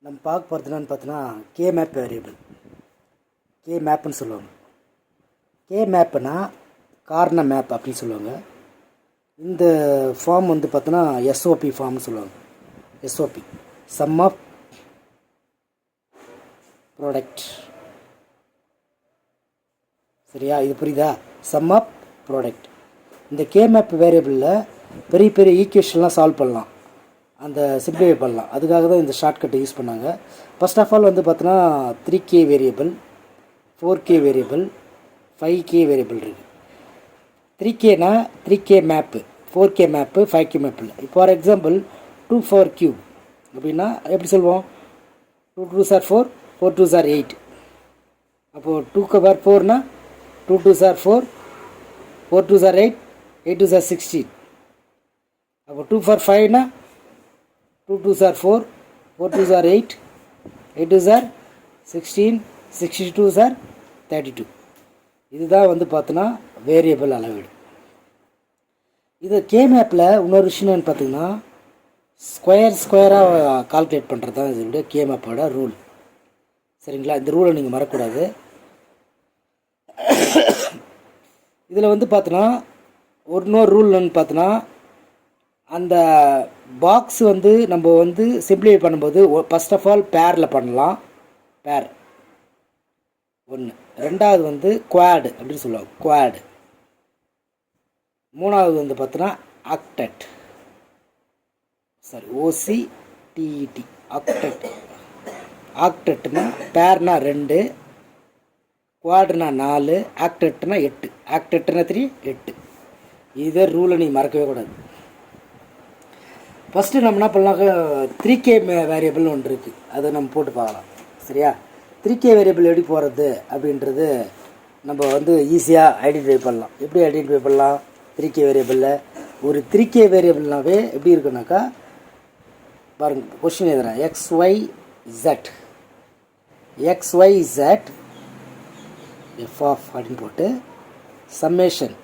நம்ம பார்க்க போகிறது என்னன்னு பார்த்தோன்னா கே மேப் வேரியபிள். கே மேப்புன்னு சொல்லுவாங்க. கே மேப்புனா கார்னர் மேப் அப்படின்னு சொல்லுவாங்க. இந்த ஃபார்ம் வந்து பார்த்தோன்னா எஸ்ஓபி ஃபார்ம்னு சொல்லுவாங்க. SOP sum of product. சரியா? இது புரியுதா? Sum of product. இந்த கே மேப் வேரியபிளில் பெரிய பெரிய ஈக்குவேஷன்லாம் சால்வ் பண்ணலாம், அந்த சிம்பிளிஃபை பண்ணலாம். அதுக்காக தான் இந்த ஷார்ட்கட்டை யூஸ் பண்ணாங்க. ஃபர்ஸ்ட் ஆஃப் ஆல் வந்து பார்த்தோன்னா 3K variable, 4K variable, 5K variable இருக்குது. 3Kனா 3K map, 4K map, 5K map இல்லை. ஃபார் எக்ஸாம்பிள் 2 4 கியூப் அப்படின்னா எப்படி சொல்லுவோம்? 2 2s are 4, 4 2s are 8. அப்போது 2 power 4னா 2 2s are 4, 4 2s are 8, 8 2s are 16. அப்போ 2 for 5னா 2 2s are 4, 4 2s are 8, 8 2s are 16, 62s are 32. இதுதான் வந்து பார்த்தோன்னா வேரியபிள் அளவீடு. இது கே மேப்பில் இன்னொரு விஷயம் என்னன்னு பார்த்தீங்கன்னா ஸ்கொயராக கால்குலேட் பண்ணுறது தான் இதோட கே மேப்போட ரூல். சரிங்களா? இந்த ரூலை நீங்கள் மறக்கக்கூடாது. இதில் வந்து பார்த்தோன்னா இன்னொரு ரூல் என்னன்னு பார்த்தோன்னா அந்த பாக்ஸ் வந்து நம்ம வந்து சிம்பிளிஃபை பண்ணும்போது ஃபர்ஸ்ட் ஆஃப் ஆல் பேரில் பண்ணலாம். பேர் ஒன்று. ரெண்டாவது வந்து குவாடு அப்படின்னு சொல்லுவாங்க. குவாடு. மூணாவது வந்து பார்த்தோன்னா ஆக்டெட். Sorry, OCTET octet. ஆக்டெட்னா பேர்னா 2, குவாடுனா 4, ஆக்டெட்னா 8. ஆக்டெட்னா 3, 8. இதே ரூலை நீங்கள் மறக்கவே கூடாது. ஃபஸ்ட்டு நம்ம என்ன பண்ணலாக்க 3K வேரியபிள்னு ஒன்று இருக்குது, அதை நம்ம போட்டு பார்க்கலாம். சரியா? 3K வேரியபிள் எப்படி போகிறது அப்படின்றது நம்ம வந்து ஈஸியாக ஐடென்டிஃபை பண்ணலாம். எப்படி ஐடென்டிஃபை பண்ணலாம்? 3K வேரியபிளில் ஒரு 3K வேரியபிள்னாவே எப்படி இருக்குனாக்கா பாருங்கள், கொஸ்டின் எழுதுறேன். XYZ எஃப் ஆஃப் அப்படின்னு போட்டு சம்மேஷன்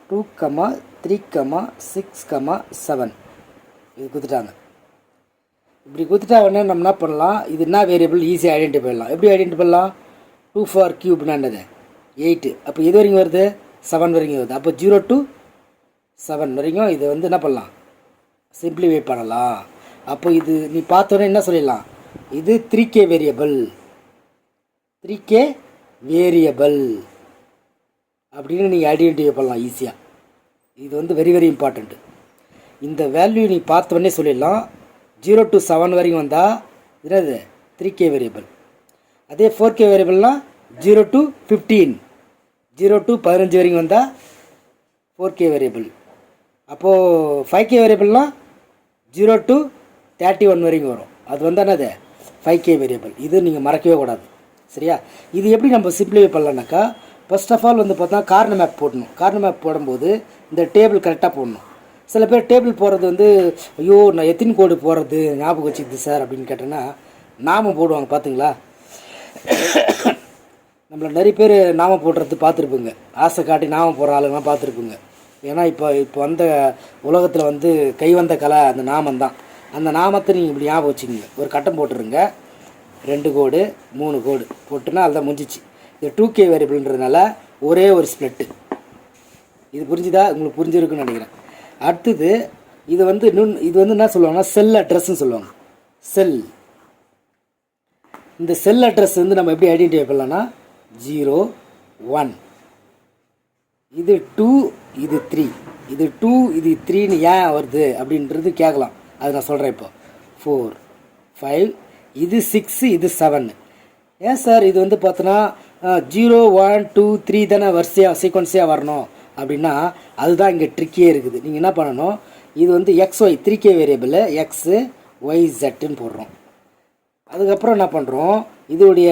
2, 3, 6, 7 இது கொடுத்துட்டாங்க. இப்படி கொடுத்துட்டா உடனே நம்ம என்ன பண்ணலாம்? இது என்ன வேரியபிள் ஈஸியாக ஐடென்டிஃபை பண்ணலாம். எப்படி ஐடென்டிஃபை பண்ணலாம்? 2 4 கியூப்னா என்னது? 8. அப்போ எது வரைக்கும் வருது? 7 வரைக்கும் வருது. அப்போ 0 to 7 வரைக்கும் இது வந்து என்ன பண்ணலாம்? சிம்பிளிஃபை பண்ணலாம். அப்போ இது நீ பார்த்தோன்னே என்ன சொல்லிடலாம்? இது 3K வேரியபிள், 3K வேரியபிள் அப்படின்னு நீங்கள் ஐடென்டிஃபை பண்ணலாம் ஈஸியாக. இது வந்து வெரி வெரி இம்பார்ட்டண்ட்டு. இந்த வேல்யூ நீ பார்த்தோன்னே சொல்லிடலாம். 0 to 7 வரைக்கும் வந்தால் என்னது? 3K variable. அதே 4K வேரியபிள்னால் 0 to 15, 0 to 15 வரைக்கும் வந்தால் 4K வேரியபிள். அப்போது 5K வேரியபிள்னால் 0 to 31 வரைக்கும் வரும். அது வந்து என்னது? 5K variable. இது நீங்கள் மறக்கவே கூடாது. சரியா? இது எப்படி நம்ம சிம்பிளிஃபை பண்ணலான்னாக்கா ஃபர்ஸ்ட் ஆஃப் ஆல் வந்து பார்த்தா கார்னர் மேப் போடணும். கார்னர் மேப் போடும்போது இந்த டேபிள் கரெக்டாக போடணும். சில பேர் டேபிள் போடுறது வந்து ஐயோ நான் எத்தனை கோடு போடுறது ஞாபகம் வச்சுக்குது சார் அப்படின்னு கேட்டேன்னா நாமம் போடுவாங்க. பார்த்தீங்களா? நம்மளை நிறைய பேர் நாமம் போடுறது பார்த்துருப்பீங்க. ஆசை காட்டி நாமம் போடுற ஆளுங்கலாம் பார்த்துருப்பீங்க. ஏன்னா இப்போ வந்த உலகத்தில் வந்து கைவந்த கலை அந்த நாமம் தான். அந்த நாமத்தை நீங்கள் இப்படி ஞாபகம் வச்சுக்கோங்க. ஒரு கட்டம் போட்டுருங்க, 2 கோடு 3 கோடு போட்டுன்னா அதுதான் முடிஞ்சிச்சு. இது 2K வேரியபிள்ன்றதுனால ஒரே ஒரு ஸ்ப்ளிட்டு. இது புரிஞ்சுதா? உங்களுக்கு புரிஞ்சிருக்குன்னு நினைக்கிறேன். அடுத்தது இது வந்து என்ன சொல்லுவாங்கன்னா செல் அட்ரஸ்ன்னு சொல்லுவாங்க. செல். இந்த செல் அட்ரஸ் வந்து நம்ம எப்படி ஐடென்டிஃபை பண்ணலாம்னா 0 1, இது 2, இது 3, இது 2, இது 3ன்னு ஏன் வருது அப்படின்றது கேட்கலாம். அது நான் சொல்கிறேன். இப்போ 4 5, இது 6, இது 7. ஏன் சார் இது வந்து பார்த்தோன்னா 0 1 2 3 தானே வரிசையாக சீக்வன்ஸியாக வரணும் அப்படின்னா அதுதான் இங்கே ட்ரிக்கியே இருக்குது. நீங்கள் என்ன பண்ணணும்? இது வந்து XY 3K வேரியபிள் XYZன்னு போடுறோம். அதுக்கப்புறம் என்ன பண்ணுறோம்? இதோடைய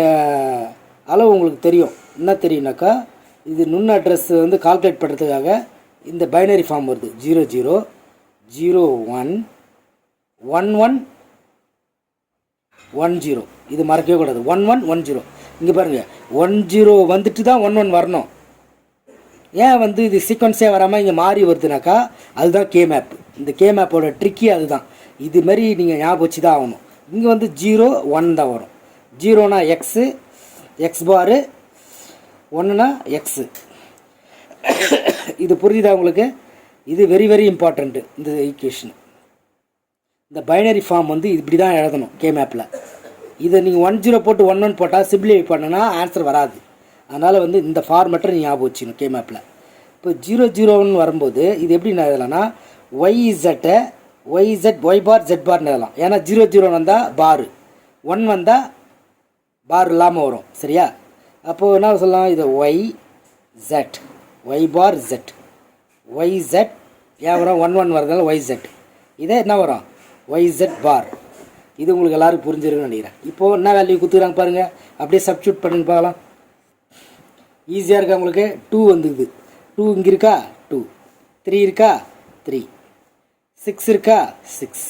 அளவு உங்களுக்கு தெரியும். என்ன தெரியும்னாக்கா இது நுண் அட்ரஸ் வந்து கால்குலேட் பண்ணுறதுக்காக இந்த பைனரி ஃபார்ம் வருது. 0 0 0 1 1 1 1 0. இது மறக்கவே கூடாது. 1 1 1 0. இங்கே பாருங்கள், 1 0 வந்துட்டு தான் 1 1 வரணும். ஏன் வந்து இது சீக்வன்ஸே வராமல் இங்கே மாறி வருதுனாக்கா அதுதான் கே மேப். இந்த கே மேப்போட ட்ரிக்கி அதுதான். இது மாதிரி நீங்கள் ஞாபகம் வச்சு தான் ஆகணும். இங்கே வந்து 0 1 தான் வரும். 0னா எக்ஸு, எக்ஸ் பாரு, 1னா எக்ஸு. இது புரியுதா உங்களுக்கு? இது வெரி வெரி இம்பார்ட்டண்ட்டு இந்த ஈக்குவேஷன். இந்த பைனரி ஃபார்ம் வந்து இப்படி தான் எழுதணும் கே மேப்பில். இதை நீங்கள் 10 போட்டு 11 போட்டால் சிம்பிளிஃபை பண்ணுன்னா ஆன்சர் வராது. அதனால் வந்து இந்த ஃபார்மேட்டை நீங்கள் ஞாபகம் வச்சுக்கணும் கே மேப்பில். இப்போ 0 0 வரும்போது இது எப்படி நான் எழுதலாம்னா ஒய்இசட்டை ஒய் பார் ஜெட் பார்னு எழுதலாம். ஏன்னா 0 0 வந்தால் பாரு, 1 வந்தால் பார் இல்லாமல் வரும். சரியா? அப்போது என்ன சொல்லலாம், இதை Y bar Z, Y Z ஏன் வரும் 1 1 வரதுனால ஒய் ஜெட். இதே என்ன வரும் ஒய் ஜெட் பார். இது உங்களுக்கு எல்லோரும் புரிஞ்சிருக்குன்னு நினைக்கிறேன். இப்போது என்ன வேல்யூ கொடுத்துக்கிறாங்க பாருங்கள், அப்படியே சப்ஸ்டியூட் பண்ணுங்க பார்க்கலாம். ஈஸியாக இருக்கா உங்களுக்கு? 2 வந்துக்குது. 2 இங்கே இருக்கா 2, 3 இருக்கா 3, 6 இருக்கா 6,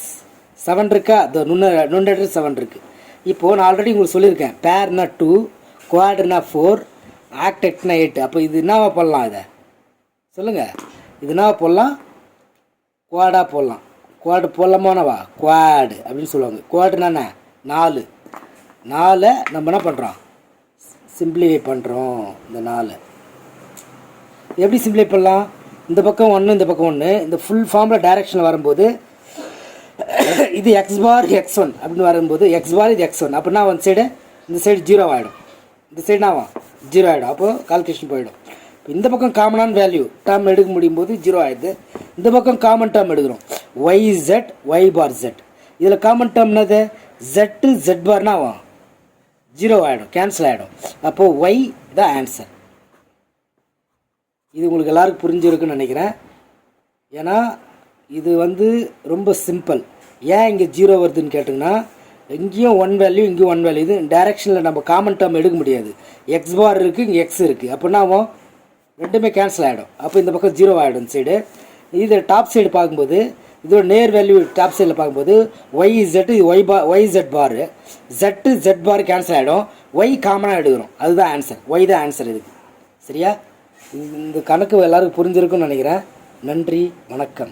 7 இருக்கா நுண்ணற்ற 7 இருக்குது. இப்போது நான் ஆல்ரெடி உங்களுக்கு சொல்லியிருக்கேன், பேர்னா 2, குவாட்னா 4, ஆக்டெக்ட்னா 8. அப்போ இது என்னவா போடலாம்? இதை சொல்லுங்கள், இது என்னவா போடலாம்? குவாடாக போடலாம். குவாடு போடலாமானவா? குவாடு அப்படின்னு சொல்லுவாங்க. குவாடுனா 4 நம்ம என்ன பண்ணுறோம், சிம்பிளிஃபை பண்ணுறோம். இந்த 4 எப்படி சிம்பிளிஃபை பண்ணலாம்? இந்த பக்கம் 1 இந்த பக்கம் 1, இந்த ஃபுல் ஃபார்மில் டைரெக்ஷனில் வரும்போது இது எக்ஸ் பார் x1 அப்படின்னு வரும்போது எக்ஸ் பார் இது x1 அப்படின்னா இந்த சைடு 0 ஆகிடும், இந்த சைடு நான் 0 ஆகிடும். அப்போது கால்குலேஷன் போயிடும். இப்போ இந்த பக்கம் காமனான வேல்யூ டேர்ம் எடுக்க முடியும் போது 0 ஆகிடுது. இந்த பக்கம் காமன் டேர்ம் எடுக்கிறோம், Y Z Y bar Z. இதில் காமன் டேர்ம் என்னது? ஜெட்டு ஜெட் பார்னா 0 ஆகிடும், கேன்சல் ஆகிடும். அப்போது ஒய் த ஆன்சர். இது உங்களுக்கு எல்லாருக்கும் புரிஞ்சிருக்குன்னு நினைக்கிறேன். ஏன்னா இது வந்து ரொம்ப சிம்பிள். ஏன் இங்கே 0 வருதுன்னு கேட்டிங்கன்னா, இங்கேயும் 1 வேல்யூ இங்கேயும் 1 வேல்யூ. இது டைரெக்ஷனில் நம்ம காமன் டேர்ம் எடுக்க முடியாது. எக்ஸ் பார் இருக்குது, இங்கே எக்ஸ் இருக்குது. அப்படின்னா ரெண்டுமே கேன்சல் ஆகிடும். அப்போ இந்த பக்கம் 0 ஆகிடும் சைடு. இது டாப் சைடு பார்க்கும்போது இதோட நேர் வேல்யூ டாப் சைடில் பார்க்கும்போது ஒய் இசட் ஒய் ஜெட் பாரு, ஜெட்டு ஜெட் பார் கேன்சல் ஆகிடும். ஒய் காமனாக எடுக்கிறோம், அதுதான் ஆன்சர். ஒய் தான் ஆன்சர் இதுக்கு. சரியா? இந்த கணக்கு எல்லாருக்கும் புரிஞ்சிருக்குன்னு நினைக்கிறேன். நன்றி, வணக்கம்.